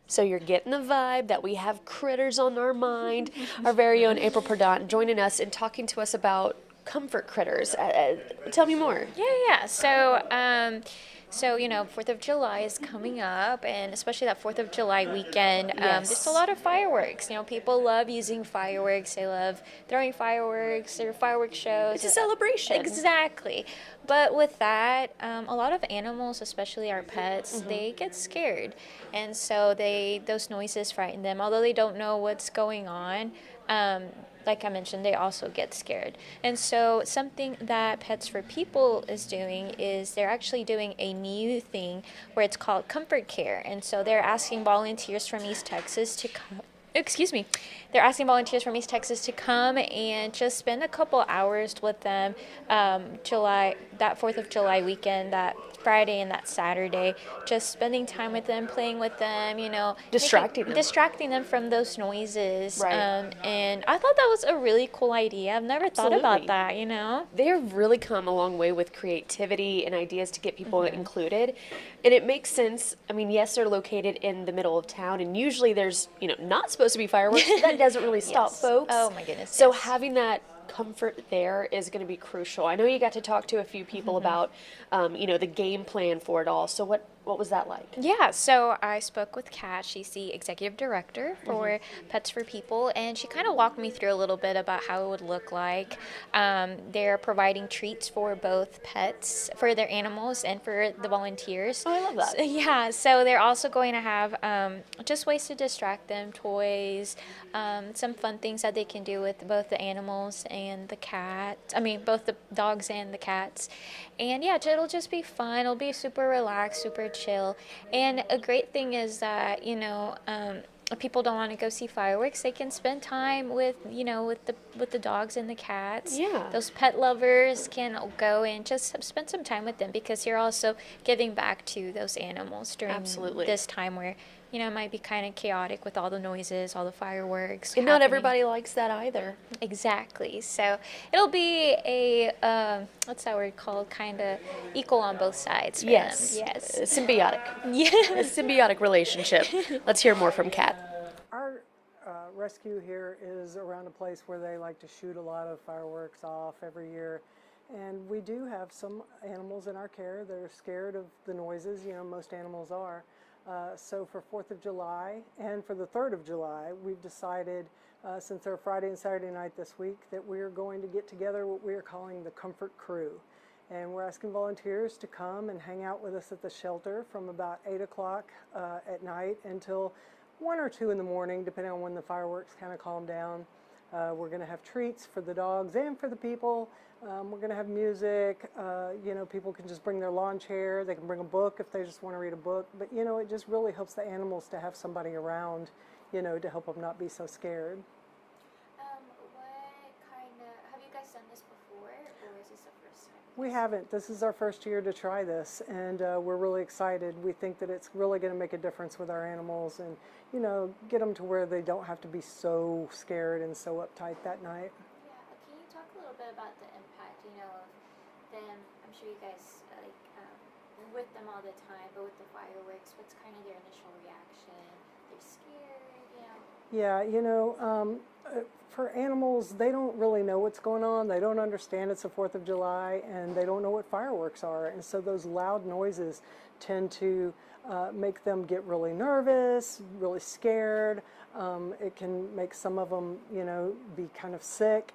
So you're getting the vibe that we have critters on our mind. Our very own April Perdant joining us and talking to us about comfort critters. Tell me more. Yeah. So, 4th of July is coming up, and especially that 4th of July weekend, there's a Yes. lot of fireworks. People love using fireworks. They love throwing fireworks or fireworks shows. It's a celebration. Exactly. But with that, a lot of animals, especially our pets, they get scared. And so those noises frighten them. Although they don't know what's going on, like I mentioned, they also get scared. And so something that Pets for People is doing is they're actually doing a new thing where it's called Comfort Care. And so they're asking volunteers from East Texas to come. Excuse me. They're asking volunteers from East Texas to come and just spend a couple hours with them. That 4th of July weekend, that Friday and that Saturday, just spending time with them, playing with them, distracting them from those noises. Right. And I thought that was a really cool idea. I've never thought about that. They've really come a long way with creativity and ideas to get people included. And it makes sense. I mean, yes, they're located in the middle of town, and usually there's, not supposed to be fireworks. That doesn't really stop Yes. folks. Oh my goodness. So yes. having that comfort there is going to be crucial. I know you got to talk to a few people about, the game plan for it all. So what was that like? Yeah, so I spoke with Kat. She's the executive director for Pets for People, and she kind of walked me through a little bit about how it would look like. They're providing treats for both pets, for their animals, and for the volunteers. Oh, I love that. So they're also going to have just ways to distract them, toys, some fun things that they can do with both the animals and the cats. I mean, both the dogs and the cats. And yeah, it'll just be fun. It'll be super relaxed, super chill. And a great thing is that, if people don't want to go see fireworks, they can spend time with the dogs and the cats. Yeah. Those pet lovers can go and just spend some time with them, because you're also giving back to those animals during Absolutely. this time where it might be kind of chaotic with all the noises, all the fireworks. And not happening. everybody likes that either. Exactly. So it'll be a what's that word called? Kind of equal on both sides. For Yes. Them. Yes. Symbiotic. Yeah. A symbiotic relationship. Let's hear more from Kat. Our rescue here is around a place where they like to shoot a lot of fireworks off every year. And we do have some animals in our care that are scared of the noises. Most animals are. So for 4th of July and for the 3rd of July, we've decided, since they're Friday and Saturday night this week, that we're going to get together what we are calling the Comfort Crew. And we're asking volunteers to come and hang out with us at the shelter from about 8 o'clock at night until 1 or 2 in the morning, depending on when the fireworks kind of calm down. We're going to have treats for the dogs and for the people. We're going to have music. People can just bring their lawn chair. They can bring a book if they just want to read a book. But, it just really helps the animals to have somebody around, to help them not be so scared. Have you guys done this before, or is this the first time? We haven't. This is our first year to try this, and we're really excited. We think that it's really going to make a difference with our animals and, get them to where they don't have to be so scared and so uptight that night. Yeah, can you talk a little bit about the impact, of them? I'm sure you guys with them all the time, but with the fireworks, what's kind of their initial reaction? They're scared, Yeah, for animals, they don't really know what's going on. They don't understand it's the 4th of July, and they don't know what fireworks are. And so those loud noises tend to make them get really nervous, really scared. It can make some of them, be kind of sick.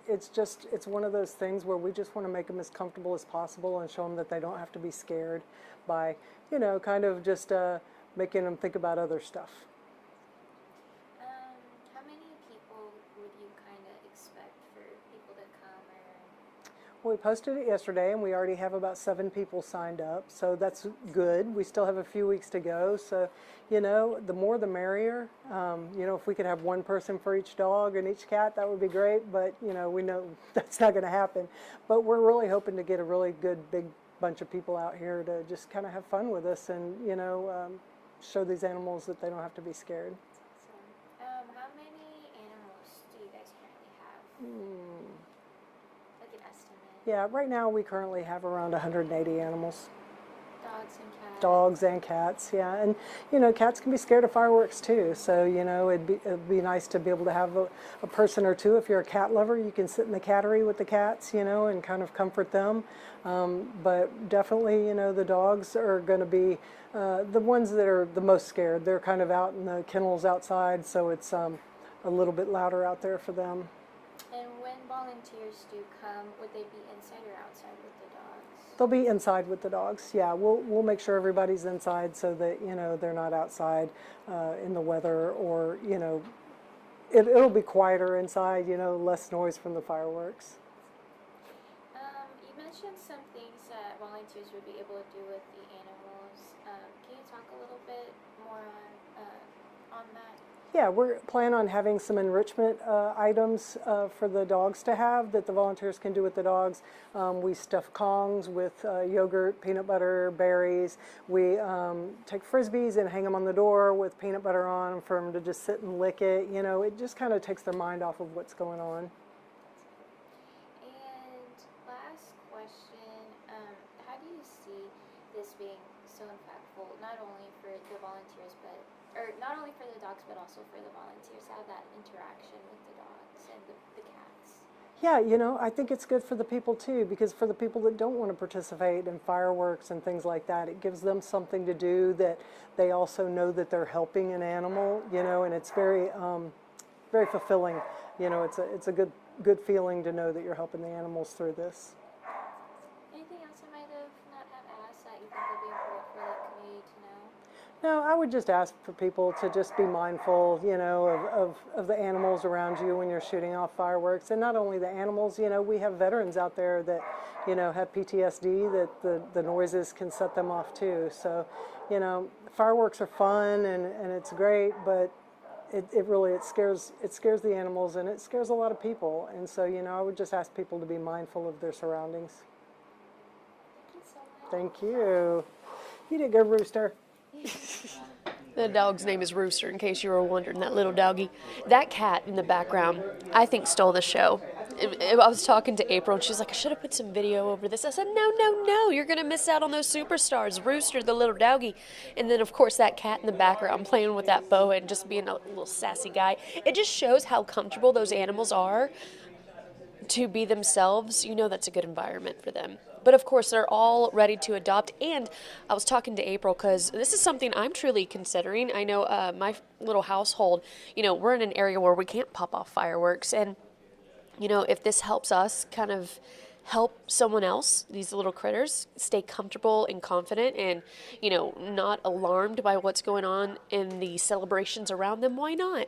It's one of those things where we just want to make them as comfortable as possible and show them that they don't have to be scared by, kind of just making them think about other stuff. How many people would you kind of expect for people to come? We posted it yesterday, and we already have about 7 people signed up, so that's good. We still have a few weeks to go, so, the more the merrier. If we could have one person for each dog and each cat, that would be great, but, we know that's not going to happen. But we're really hoping to get a really good, big bunch of people out here to just kind of have fun with us and, show these animals that they don't have to be scared. How many animals do you guys currently have? Like an estimate? Yeah, right now we currently have around 180 animals. Dogs Dogs and cats, yeah. And, you know, cats can be scared of fireworks too. So, you know, it'd be nice to be able to have a person or two. If you're a cat lover, you can sit in the cattery with the cats, you know, and kind of comfort them. But definitely, you know, the dogs are going to be the ones that are the most scared. They're kind of out in the kennels outside, so it's a little bit louder out there for them. And when volunteers do come, would they be inside or outside with the dogs? They'll be inside with the dogs. Yeah, we'll make sure everybody's inside so that, you know, they're not outside in the weather, or, you know, it'll be quieter inside, you know, less noise from the fireworks. You mentioned some things that volunteers would be able to do with the animals. Can you talk a little bit more on that? Yeah, we're planning on having some enrichment items for the dogs to have that the volunteers can do with the dogs. We stuff Kongs with yogurt, peanut butter, berries. We take Frisbees and hang them on the door with peanut butter on them for them to just sit and lick it. You know, it just kind of takes their mind off of what's going on. And last question, how do you see this being so impactful, not only for the volunteers, or not only for the dogs, but also for the volunteers, have that interaction with the dogs and the cats? Yeah, you know, I think it's good for the people too, because for the people that don't want to participate in fireworks and things like that, it gives them something to do that they also know that they're helping an animal, you know, and it's very, very fulfilling. You know, it's a good feeling to know that you're helping the animals through this. Anything else I might have not have asked that you think would be important for the community to know? No, I would just ask for people to just be mindful, you know, of the animals around you when you're shooting off fireworks. And not only the animals, you know, we have veterans out there that, you know, have PTSD, that the noises can set them off too. So, you know, fireworks are fun and it's great, but it scares the animals, and it scares a lot of people. And so, you know, I would just ask people to be mindful of their surroundings. Thank you so much. Thank you. You did good, Rooster. The dog's name is Rooster, in case you were wondering, that little doggy. That cat in the background, I think, stole the show. I was talking to April, and she's like, I should have put some video over this. I said, no, you're going to miss out on those superstars. Rooster, the little doggy. And then, of course, that cat in the background playing with that boa and just being a little sassy guy. It just shows how comfortable those animals are to be themselves. You know, that's a good environment for them. But of course, they're all ready to adopt. And I was talking to April because this is something I'm truly considering. I know my little household, you know, we're in an area where we can't pop off fireworks. And, you know, if this helps us kind of help someone else, these little critters, stay comfortable and confident and, you know, not alarmed by what's going on in the celebrations around them, why not?